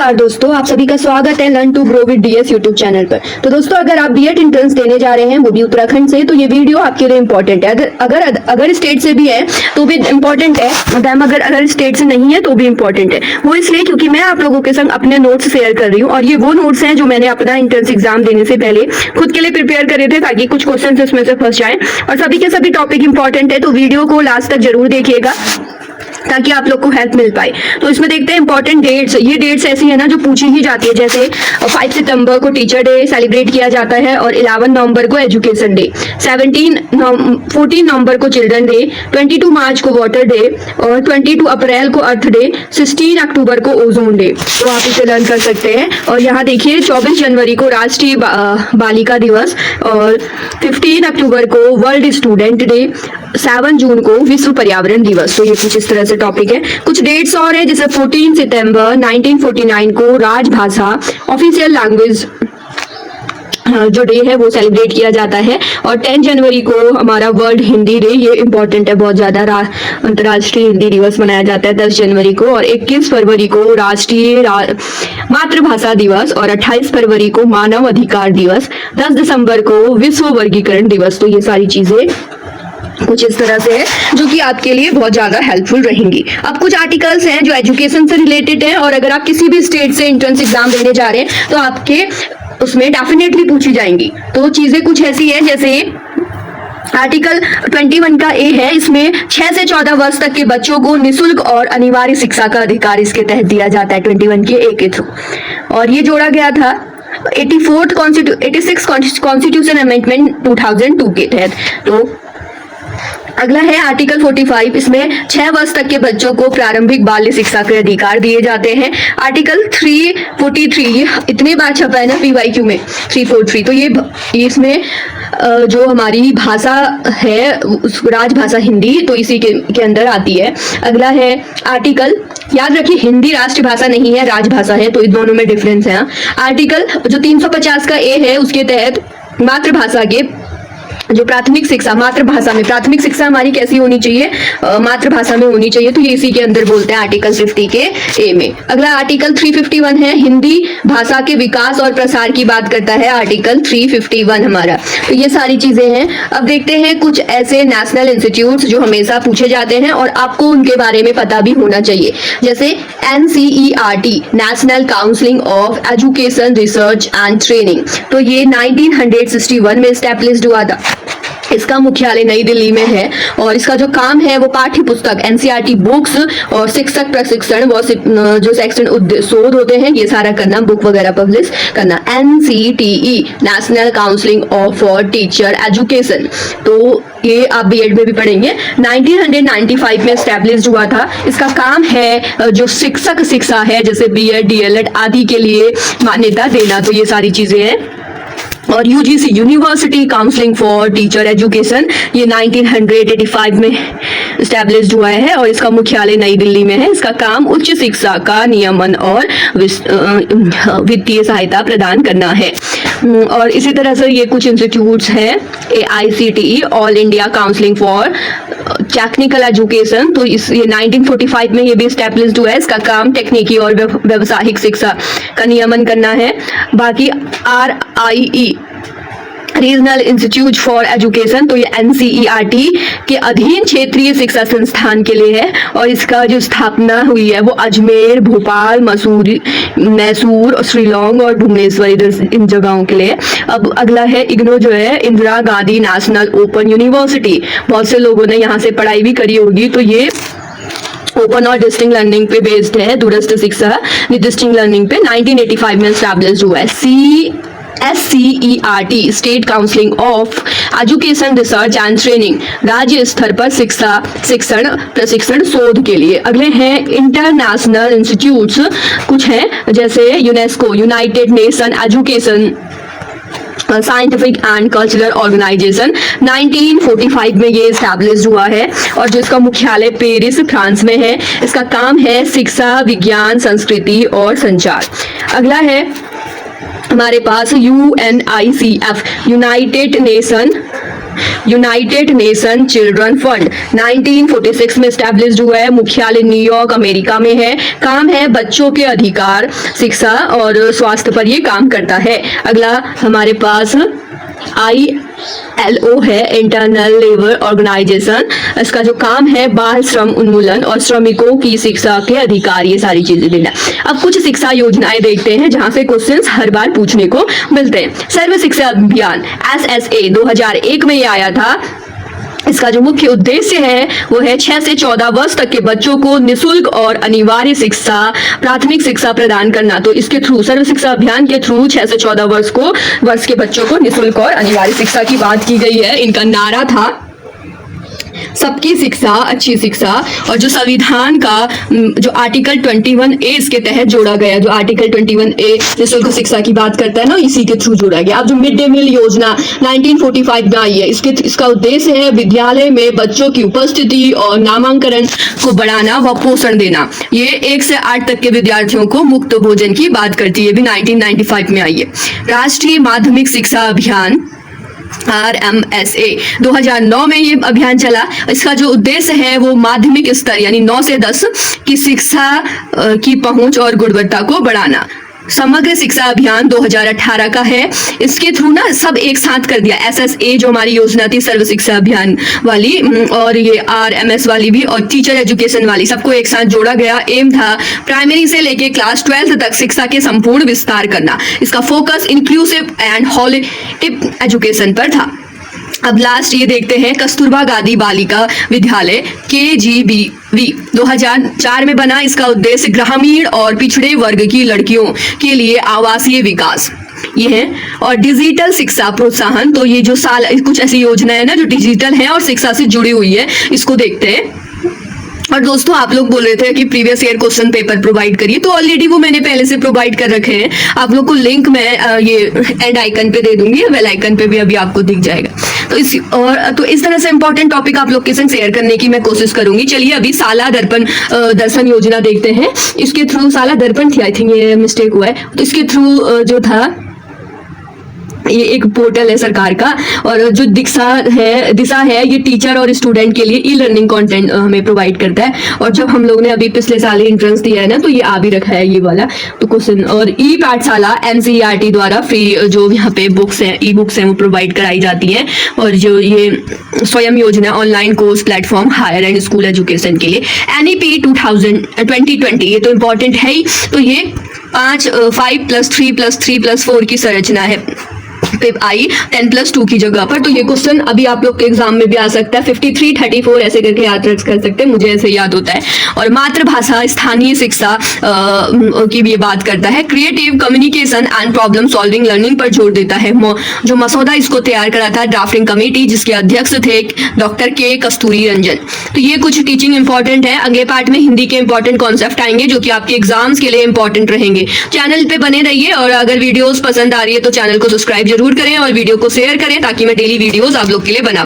नमस्कार दोस्तों, आप सभी का स्वागत है learn to grow with DS YouTube channel पर। तो दोस्तों, अगर आप बीएड एंट्रेंस देने जा रहे हैं वो भी उत्तराखंड से, तो ये वीडियो आपके लिए इंपॉर्टेंट है। अगर स्टेट से भी है तो भी इंपॉर्टेंट है, अगर स्टेट से नहीं है तो भी इंपॉर्टेंट है। वो इसलिए क्योंकि मैं आप लोगों के संग अपने नोट्स शेयर कर रही हूँ, और ये वो नोट्स हैं जो मैंने अपना एंट्रेंस एग्जाम देने से पहले खुद के लिए प्रिपेयर करे थे, ताकि कुछ क्वेश्चन इसमें से फंस जाए। और सभी के सभी टॉपिक इंपॉर्टेंट है, तो वीडियो को लास्ट तक जरूर देखिएगा ताकि आप लोग को हेल्प मिल पाए। तो इसमें देखते हैं इंपॉर्टेंट डेट्स। ये डेट्स ऐसी है ना जो पूछी ही जाती है, जैसे 5 सितंबर को टीचर डे सेलिब्रेट किया जाता है, और 11 नवंबर को एजुकेशन डे, 14 नवंबर को चिल्ड्रन डे, 22 मार्च को वाटर डे, और 22 अप्रैल को अर्थ डे, 16 अक्टूबर को ओजोन डे। तो आप इसे लर्न कर सकते हैं। और यहाँ देखिए 24 जनवरी को राष्ट्रीय बालिका दिवस, और 15 अक्टूबर को वर्ल्ड स्टूडेंट डे, 7 जून को विश्व पर्यावरण दिवस। तो ये कुछ इस तरह से टॉपिक है। कुछ डेट्स और है, जैसे 14 सितंबर 1949 को राजभाषा ऑफिशियल लैंग्वेज जो डे है वो सेलिब्रेट किया जाता है, और 10 जनवरी को हमारा वर्ल्ड हिंदी डे, ये इंपॉर्टेंट है बहुत ज्यादा, अंतर्राष्ट्रीय हिंदी दिवस मनाया जाता है 10 जनवरी को, और 21 फरवरी को राष्ट्रीय मातृभाषा दिवस, और 28 फरवरी को मानव अधिकार दिवस, 10 दिसंबर को विश्व वर्गीकरण दिवस। तो ये सारी चीजें कुछ इस तरह से है जो कि आपके लिए बहुत ज्यादा हेल्पफुल रहेंगी। अब कुछ आर्टिकल्स हैं जो एजुकेशन से रिलेटेड हैं, और अगर आप किसी भी स्टेट से एंट्रेंस एग्जाम देने जा रहे हैं तो आपके उसमें डेफिनेटली पूछी जाएंगी। तो चीजें कुछ ऐसी है, जैसे आर्टिकल 21 का ए है, इसमें 6 से 14 वर्ष तक के बच्चों को निःशुल्क और अनिवार्य शिक्षा का अधिकार इसके तहत दिया जाता है 21 के ए के थ्रू। और ये जोड़ा गया था 86 कॉन्स्टिट्यूशन अमेंडमेंट 2002 के तहत। तो अगला है आर्टिकल 45, इसमें 6 वर्ष तक के बच्चों को प्रारंभिक बाल्य शिक्षा के अधिकार दिए जाते हैं। आर्टिकल 343 इतनी बार छपा है ना पीवाईक्यू में 343, तो ये इसमें जो हमारी भाषा है राजभाषा हिंदी, तो इसी के अंदर आती है। अगला है आर्टिकल, याद रखिए हिंदी राष्ट्रभाषा नहीं है, राजभाषा है, तो इन दोनों में डिफरेंस है। आर्टिकल जो 350 का ए है, उसके तहत मातृभाषा के जो प्राथमिक शिक्षा, मातृभाषा में प्राथमिक शिक्षा हमारी कैसी होनी चाहिए, मातृभाषा में होनी चाहिए, तो ये इसी के अंदर बोलते हैं आर्टिकल 50 के ए में। अगला आर्टिकल 351 है, हिंदी भाषा के विकास और प्रसार की बात करता है आर्टिकल 351 हमारा। तो ये सारी चीजें हैं। अब देखते हैं कुछ ऐसे नेशनल इंस्टीट्यूट्स जो हमेशा पूछे जाते हैं और आपको उनके बारे में पता भी होना चाहिए, जैसे NCERT, national council of education research and training. तो ये 1961 में एस्टैब्लिश्ड हुआ था। इसका मुख्यालय नई दिल्ली में है, और इसका जो काम है वो पाठ्य पुस्तक NCERT बुक्स और शिक्षक प्रशिक्षण, वो जो शैक्षणिक शोध होते हैं ये सारा करना, बुक वगैरह पब्लिश करना। NCTE, national council of for teacher education, तो ये आप बीएड में भी पढ़ेंगे। 1995 में एस्टैब्लिश हुआ था। इसका काम है जो शिक्षक शिक्षा है, जैसे बीएड डीएलएड आदि के लिए मान्यता देना। तो ये सारी चीजें हैं। और UGC, university counselling for teacher education, ये 1985 में एस्टैब्लिश हुआ है, और इसका मुख्यालय नई दिल्ली में है। इसका काम उच्च शिक्षा का नियमन और वित्तीय सहायता प्रदान करना है। और इसी तरह से ये कुछ इंस्टीट्यूट्स हैं, AICTE, all India counselling for technical education, तो ये 1945 में ये भी एस्टैब्लिश हुआ है। इसका काम तकनीकी और व्यवसायिक शिक्षा का नियमन करना है। बाकी RIE, regional institute for education, तो ये NCERT के अधीन क्षेत्रीय शिक्षा संस्थान के लिए है, और इसका जो स्थापना हुई है वो अजमेर, भोपाल, मैसूर, शिलोंग और भुवनेश्वर, इधर इन जगहों के लिए। अब अगला है इग्नो, जो है Indira Gandhi national open university. बहुत से लोगों ने यहाँ से पढ़ाई भी करी होगी। तो ये ओपन और डिस्टिंक्ट लर्निंग पे बेस्ड है, दूरस्थ शिक्षा डिस्टिंक्ट लर्निंग पे। 1985 में एस्टैब्लिश हुआ है। SCERT, state council of education research and training, राज्य स्तर पर शिक्षण प्रशिक्षण शोध के लिए। अगले हैं इंटरनेशनल इंस्टीट्यूट्स, कुछ हैं जैसे UNESCO, United Nation Education Scientific and Cultural Organisation, 1945 में ये एस्टैब्लिश हुआ है, और जो इसका मुख्यालय पेरिस फ्रांस में है। इसका काम है शिक्षा, विज्ञान, संस्कृति और संचार। अगला है हमारे पास UNICEF, United nation United nation children fund 1946 में स्टैब्लिश्ड हुआ है। मुख्यालय न्यूयॉर्क अमेरिका में है। काम है बच्चों के अधिकार, शिक्षा और स्वास्थ्य पर ये काम करता है। अगला हमारे पास ILO है, इंटरनल लेबर ऑर्गेनाइजेशन। इसका जो काम है बाल श्रम उन्मूलन और श्रमिकों की शिक्षा के अधिकार, ये सारी चीजें देना। अब कुछ शिक्षा योजनाएं देखते हैं जहां से क्वेश्चंस हर बार पूछने को मिलते हैं। सर्व शिक्षा अभियान SSA 2001 में ये आया था। इसका जो मुख्य उद्देश्य है वो है 6 से 14 वर्ष तक के बच्चों को निशुल्क और अनिवार्य शिक्षा, प्राथमिक शिक्षा प्रदान करना। तो इसके थ्रू, सर्व शिक्षा अभियान के थ्रू 6 से 14 वर्ष के बच्चों को निशुल्क और अनिवार्य शिक्षा की बात की गई है। इनका नारा था सबकी शिक्षा अच्छी शिक्षा, और जो संविधान का जो आर्टिकल 21A इसके तहत जोड़ा गया, जो आर्टिकल 21A निःशुल्क शिक्षा की बात करता है ना, इसी के थ्रू जोड़ा गया। अब जो मिड डे मील योजना 1945 में आई है, इसका उद्देश्य है विद्यालय में बच्चों की उपस्थिति और नामांकन को बढ़ाना व पोषण देना। ये 1 से 8 तक के विद्यार्थियों को मुफ्त भोजन की बात करती है, भी 1995 में आई है। राष्ट्रीय माध्यमिक शिक्षा अभियान RMSA 2009 में ये अभियान चला। इसका जो उद्देश्य है वो माध्यमिक स्तर यानी 9 से 10 की शिक्षा की पहुंच और गुणवत्ता को बढ़ाना। समग्र शिक्षा अभियान 2018 का है। इसके थ्रू ना सब एक साथ कर दिया, SSA जो हमारी योजना थी सर्व शिक्षा अभियान वाली, और ये RMS वाली भी, और टीचर एजुकेशन वाली, सबको एक साथ जोड़ा गया। एम था प्राइमरी से लेके क्लास 12 तक शिक्षा के संपूर्ण विस्तार करना। इसका focus inclusive and holistic education पर था। अब लास्ट ये देखते हैं कस्तूरबा गांधी बालिका विद्यालय KGBV 2004 में बना। इसका उद्देश्य ग्रामीण और पिछड़े वर्ग की लड़कियों के लिए आवासीय विकास ये है, और डिजिटल शिक्षा प्रोत्साहन। तो ये जो कुछ ऐसी योजना है ना जो डिजिटल है और शिक्षा से जुड़ी हुई है, इसको देखते हैं। और दोस्तों आप लोग बोल रहे थे कि previous year question paper provide करिए, तो ऑलरेडी वो मैंने पहले से प्रोवाइड कर रखे हैं। आप लोग को लिंक मैं ये एंड आइकन पे दे दूंगी, बेल आइकन पे भी अभी आपको दिख जाएगा। तो इस तरह से इंपॉर्टेंट टॉपिक आप लोग के संग शेयर करने की मैं कोशिश करूंगी। चलिए अभी साला दर्पण योजना देखते हैं। इसके थ्रू साला दर्पण थी, आई थिंक ये मिस्टेक हुआ है। तो इसके थ्रू जो था, ये एक पोर्टल है सरकार का, और जो दिशा है ये टीचर और स्टूडेंट के लिए ई लर्निंग कंटेंट हमें प्रोवाइड करता है। और जब हम लोग ने अभी पिछले साल एंट्रेंस दिया है ना, तो ये आ भी रखा है ये वाला तो क्वेश्चन। और ई पाठशाला NCERT द्वारा फ्री जो यहाँ पे बुक्स हैं, ई बुक्स हैं, वो प्रोवाइड कराई जाती हैं। और जो ये स्वयं योजना online course platform higher and school education के लिए NEP 2020 ये तो इम्पोर्टेंट है ही। तो ये 5+3+3+4 की संरचना है, आई 10+2 की जगह पर। तो ये क्वेश्चन अभी आप लोग के एग्जाम में भी आ सकता है, 53, 34 ऐसे करके याद रख कर सकते हैं, मुझे ऐसे याद होता है। और मातृभाषा स्थानीय शिक्षा की भी ये बात करता है। Creative communication and problem solving learning पर जोर देता है। जो मसौदा इसको तैयार करा था ड्राफ्टिंग कमेटी, जिसके अध्यक्ष थे डॉक्टर के कस्तूरी रंजन। तो ये कुछ टीचिंग इंपॉर्टेंट है। अगले पार्ट में हिंदी के इंपॉर्टेंट कॉन्सेप्ट आएंगे जो कि आपके एग्जाम्स के लिए इंपॉर्टेंट रहेंगे। चैनल पे बने रहिए, और अगर वीडियोस पसंद आ रही है तो चैनल को सब्सक्राइब जरूर करें और वीडियो को शेयर करें, ताकि मैं डेली वीडियोस आप लोग के लिए बना